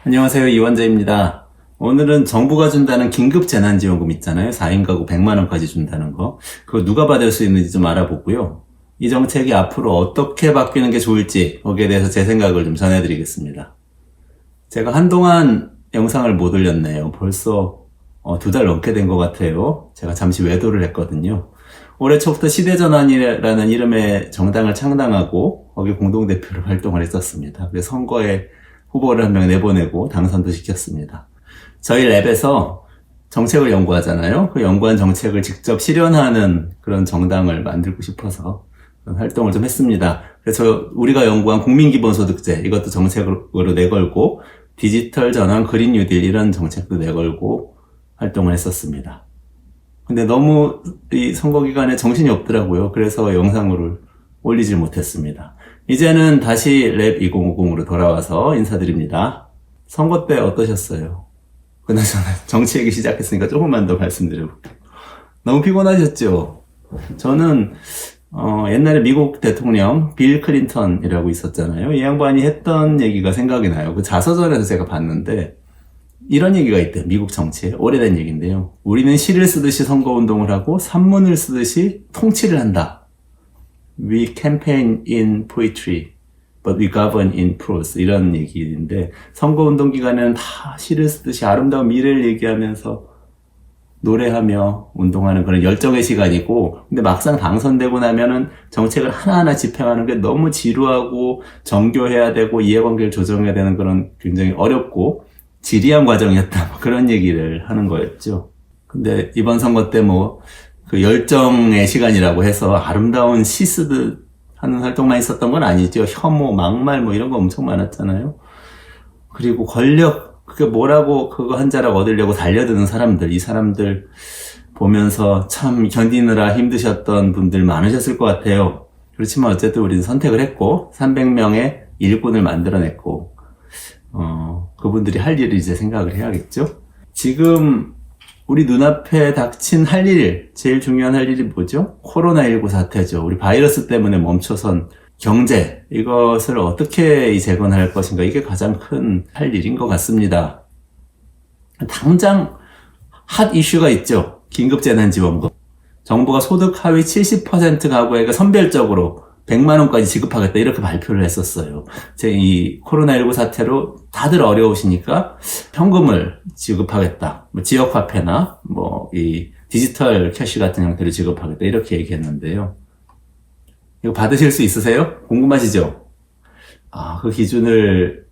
안녕하세요. 이원재입니다. 오늘은 정부가 준다는 긴급 재난지원금 있잖아요. 4인 가구 100만 원까지 준다는 거. 그거 누가 받을 수 있는지 좀 알아보고요. 이 정책이 앞으로 어떻게 바뀌는 게 좋을지 거기에 대해서 제 생각을 좀 전해드리겠습니다. 제가 한동안 영상을 못 올렸네요. 벌써 2달 넘게 된 것 같아요. 제가 잠시 외도를 했거든요. 올해 초부터 시대전환이라는 이름의 정당을 창당하고 거기 공동대표로 활동을 했었습니다. 그래서 선거에 후보를 한 명 내보내고 당선도 시켰습니다. 저희 랩에서 정책을 연구하잖아요. 그 연구한 정책을 직접 실현하는 그런 정당을 만들고 싶어서 그런 활동을 좀 했습니다. 그래서 우리가 연구한 국민기본소득제 이것도 정책으로 내걸고 디지털 전환, 그린 뉴딜 이런 정책도 내걸고 활동을 했었습니다. 근데 너무 이 선거 기간에 정신이 없더라고요. 그래서 영상을 올리질 못했습니다. 이제는 다시 랩 2050으로 돌아와서 인사드립니다. 선거 때 어떠셨어요? 그나저나 정치 얘기 시작했으니까 조금만 더 말씀드려볼게요. 너무 피곤하셨죠? 저는 옛날에 미국 대통령 빌 클린턴이라고 있었잖아요. 이 양반이 했던 얘기가 생각이 나요. 그 자서전에서 제가 봤는데 이런 얘기가 있대요. 미국 정치에. 오래된 얘기인데요. 우리는 시를 쓰듯이 선거운동을 하고 산문을 쓰듯이 통치를 한다. We campaign in poetry, but we govern in prose. 이런 얘기인데 선거운동 기간에는 다 시를 쓰듯이 아름다운 미래를 얘기하면서 노래하며 운동하는 그런 열정의 시간이고, 근데 막상 당선되고 나면은 정책을 하나하나 집행하는 게 너무 지루하고 정교해야 되고 이해관계를 조정해야 되는 그런 굉장히 어렵고 지리한 과정이었다. 그런 얘기를 하는 거였죠. 근데 이번 선거 때 그 열정의 시간이라고 해서 아름다운 시 쓰듯 하는 활동만 있었던 건 아니죠. 혐오, 막말 이런 거 엄청 많았잖아요. 그리고 권력, 그게 뭐라고 그거 한 자락 얻으려고 달려드는 사람들, 이 사람들 보면서 참 견디느라 힘드셨던 분들 많으셨을 것 같아요. 그렇지만 어쨌든 우리는 선택을 했고 300명의 일꾼을 만들어냈고 그분들이 할 일을 이제 생각을 해야겠죠. 지금 우리 눈앞에 닥친 할 일, 제일 중요한 할 일이 뭐죠? 코로나19 사태죠. 우리 바이러스 때문에 멈춰선 경제, 이것을 어떻게 재건할 것인가, 이게 가장 큰 할 일인 것 같습니다. 당장 핫 이슈가 있죠. 긴급재난지원금. 정부가 소득 하위 70% 가구에게 선별적으로 100만 원까지 지급하겠다, 이렇게 발표를 했었어요. 이 코로나19 사태로 다들 어려우시니까 현금을 지급하겠다. 지역화폐나 이 디지털 캐시 같은 형태로 지급하겠다, 이렇게 얘기했는데요. 이거 받으실 수 있으세요? 궁금하시죠? 그 기준을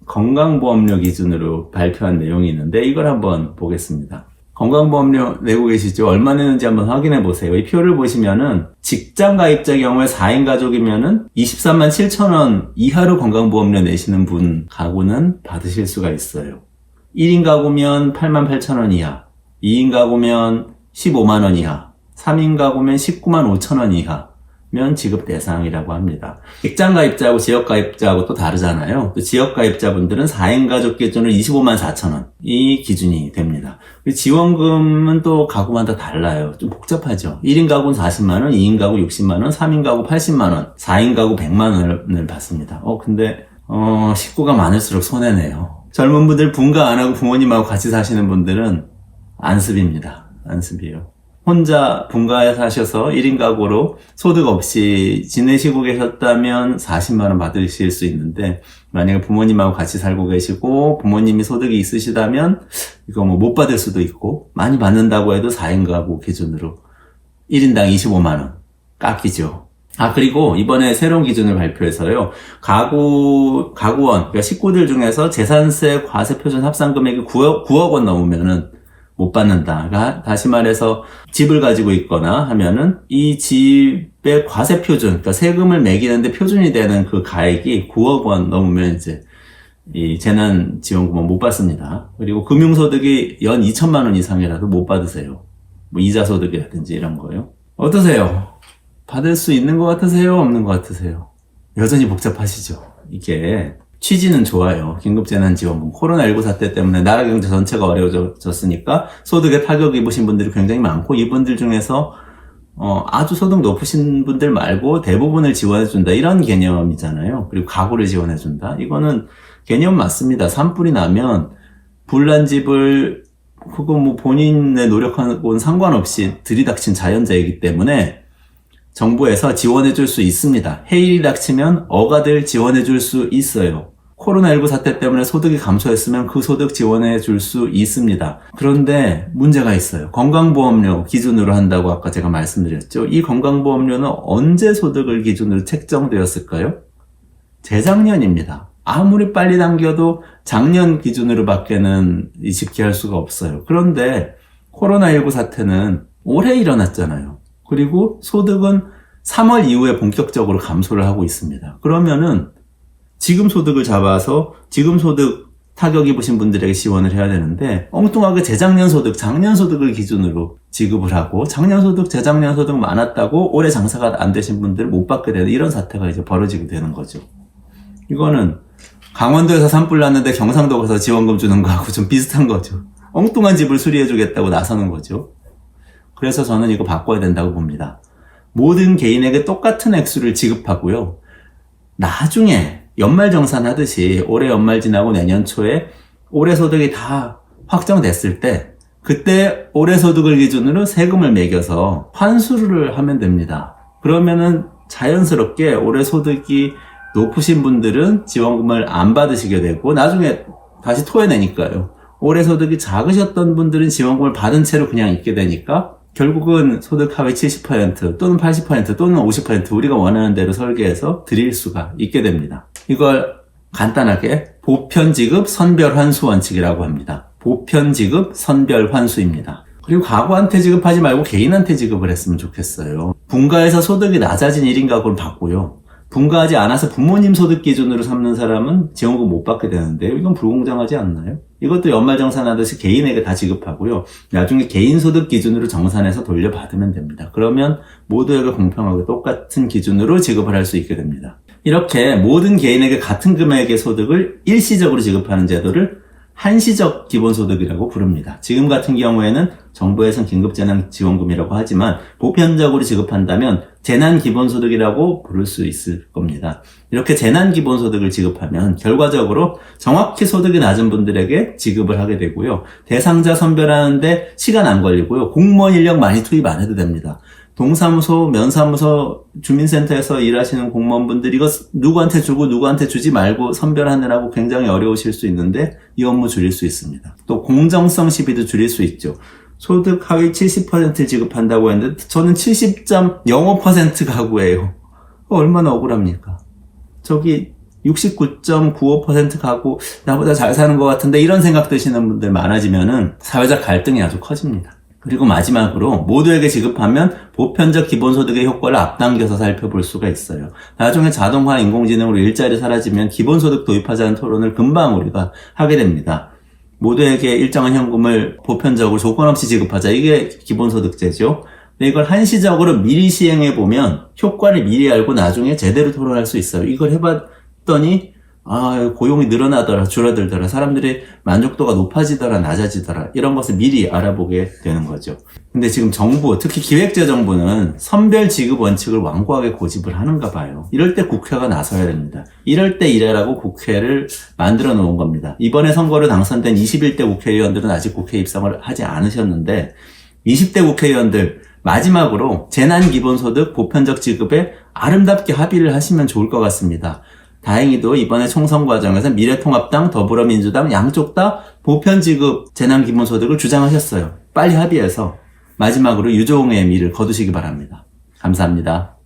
건강보험료 기준으로 발표한 내용이 있는데 이걸 한번 보겠습니다. 건강보험료 내고 계시죠? 얼마 내는지 한번 확인해 보세요. 이 표를 보시면은 직장 가입자 경우에 4인 가족이면은 23만 7천 원 이하로 건강보험료 내시는 분 가구는 받으실 수가 있어요. 1인 가구면 8만 8천 원 이하, 2인 가구면 15만 원 이하, 3인 가구면 19만 5천 원 이하면 지급 대상이라고 합니다. 직장 가입자하고 지역 가입자하고 또 다르잖아요. 또 지역 가입자분들은 4인 가족 기준으로 25만 4천 원 이 기준이 됩니다. 지원금은 또 가구마다 달라요. 좀 복잡하죠. 1인 가구는 40만 원, 2인 가구 60만 원, 3인 가구 80만 원, 4인 가구 100만 원을 받습니다. 근데 식구가 많을수록 손해네요. 젊은 분들 분가 안 하고 부모님하고 같이 사시는 분들은 안습입니다. 안습이에요. 혼자 분가에 사셔서 1인 가구로 소득 없이 지내시고 계셨다면 40만 원 받으실 수 있는데, 만약에 부모님하고 같이 살고 계시고 부모님이 소득이 있으시다면 이거 못 받을 수도 있고, 많이 받는다고 해도 4인 가구 기준으로 1인당 25만 원 깎이죠. 그리고 이번에 새로운 기준을 발표해서요. 가구원, 그러니까 식구들 중에서 재산세 과세표준 합산 금액이 9억 원 넘으면은 못 받는다. 그러니까 다시 말해서 집을 가지고 있거나 하면은 이 집의 과세 표준, 그러니까 세금을 매기는데 표준이 되는 그 가액이 9억 원 넘으면 이제 이 재난지원금은 못 받습니다. 그리고 금융소득이 연 2천만 원 이상이라도 못 받으세요. 이자소득이라든지 이런 거요. 어떠세요? 받을 수 있는 것 같으세요? 없는 것 같으세요? 여전히 복잡하시죠? 이게 취지는 좋아요. 긴급재난지원금. 코로나19 사태 때문에 나라 경제 전체가 어려워졌으니까 소득에 타격 입으신 분들이 굉장히 많고, 이분들 중에서 아주 소득 높으신 분들 말고 대부분을 지원해준다, 이런 개념이잖아요. 그리고 가구를 지원해준다. 이거는 개념 맞습니다. 산불이 나면 불난 집을 그거 뭐 본인의 노력하고는 상관없이 들이닥친 자연재해이기 때문에 정부에서 지원해 줄 수 있습니다. 해일이 닥치면 어가들 지원해 줄 수 있어요. 코로나19 사태 때문에 소득이 감소했으면 그 소득 지원해 줄 수 있습니다. 그런데 문제가 있어요. 건강보험료 기준으로 한다고 아까 제가 말씀드렸죠. 이 건강보험료는 언제 소득을 기준으로 책정되었을까요? 재작년입니다. 아무리 빨리 당겨도 작년 기준으로 밖에는 집계할 수가 없어요. 그런데 코로나19 사태는 올해 일어났잖아요. 그리고 소득은 3월 이후에 본격적으로 감소를 하고 있습니다. 그러면은 지금 소득을 잡아서 지금 소득 타격 입으신 분들에게 지원을 해야 되는데 엉뚱하게 재작년 소득, 작년 소득을 기준으로 지급을 하고 작년 소득, 재작년 소득 많았다고 올해 장사가 안 되신 분들을 못 받게 되는 이런 사태가 이제 벌어지게 되는 거죠. 이거는 강원도에서 산불 났는데 경상도 가서 지원금 주는 거하고 좀 비슷한 거죠. 엉뚱한 집을 수리해 주겠다고 나서는 거죠. 그래서 저는 이거 바꿔야 된다고 봅니다. 모든 개인에게 똑같은 액수를 지급하고요. 나중에 연말정산하듯이 올해 연말 지나고 내년 초에 올해 소득이 다 확정됐을 때 그때 올해 소득을 기준으로 세금을 매겨서 환수를 하면 됩니다. 그러면은 자연스럽게 올해 소득이 높으신 분들은 지원금을 안 받으시게 되고 나중에 다시 토해내니까요. 올해 소득이 작으셨던 분들은 지원금을 받은 채로 그냥 있게 되니까 결국은 소득 하위 70% 또는 80% 또는 50% 우리가 원하는 대로 설계해서 드릴 수가 있게 됩니다. 이걸 간단하게 보편지급 선별환수 원칙이라고 합니다. 보편지급 선별환수입니다. 그리고 가구한테 지급하지 말고 개인한테 지급을 했으면 좋겠어요. 분가해서 소득이 낮아진 1인 가구를 받고요. 분가하지 않아서 부모님 소득 기준으로 삼는 사람은 지원금 못 받게 되는데요. 이건 불공정하지 않나요? 이것도 연말정산하듯이 개인에게 다 지급하고요. 나중에 개인 소득 기준으로 정산해서 돌려받으면 됩니다. 그러면 모두에게 공평하게 똑같은 기준으로 지급을 할 수 있게 됩니다. 이렇게 모든 개인에게 같은 금액의 소득을 일시적으로 지급하는 제도를 한시적 기본소득이라고 부릅니다. 지금 같은 경우에는 정부에서는 긴급재난지원금이라고 하지만 보편적으로 지급한다면 재난기본소득이라고 부를 수 있을 겁니다. 이렇게 재난기본소득을 지급하면 결과적으로 정확히 소득이 낮은 분들에게 지급을 하게 되고요. 대상자 선별하는데 시간 안 걸리고요. 공무원 인력 많이 투입 안 해도 됩니다. 동사무소, 면사무소, 주민센터에서 일하시는 공무원분들 이거 누구한테 주고 누구한테 주지 말고 선별하느라고 굉장히 어려우실 수 있는데 이 업무 줄일 수 있습니다. 또 공정성 시비도 줄일 수 있죠. 소득 하위 70%를 지급한다고 했는데 저는 70.05% 가구예요. 얼마나 억울합니까? 저기 69.95% 가구 나보다 잘 사는 것 같은데 이런 생각 드시는 분들 많아지면은 사회적 갈등이 아주 커집니다. 그리고 마지막으로 모두에게 지급하면 보편적 기본소득의 효과를 앞당겨서 살펴볼 수가 있어요. 나중에 자동화 인공지능으로 일자리 사라지면 기본소득 도입하자는 토론을 금방 우리가 하게 됩니다. 모두에게 일정한 현금을 보편적으로 조건 없이 지급하자. 이게 기본소득제죠. 근데 이걸 한시적으로 미리 시행해보면 효과를 미리 알고 나중에 제대로 토론할 수 있어요. 이걸 해봤더니 고용이 늘어나더라, 줄어들더라, 사람들의 만족도가 높아지더라, 낮아지더라, 이런 것을 미리 알아보게 되는 거죠. 근데 지금 정부, 특히 기획재정부는 선별 지급 원칙을 완고하게 고집을 하는가 봐요. 이럴 때 국회가 나서야 됩니다. 이럴 때 이래라고 국회를 만들어 놓은 겁니다. 이번에 선거로 당선된 21대 국회의원들은 아직 국회 입성을 하지 않으셨는데 20대 국회의원들 마지막으로 재난기본소득 보편적 지급에 아름답게 합의를 하시면 좋을 것 같습니다. 다행히도 이번에 총선 과정에서 미래통합당, 더불어민주당 양쪽 다 보편지급 재난기본소득을 주장하셨어요. 빨리 합의해서 마지막으로 유종의 미를 거두시기 바랍니다. 감사합니다.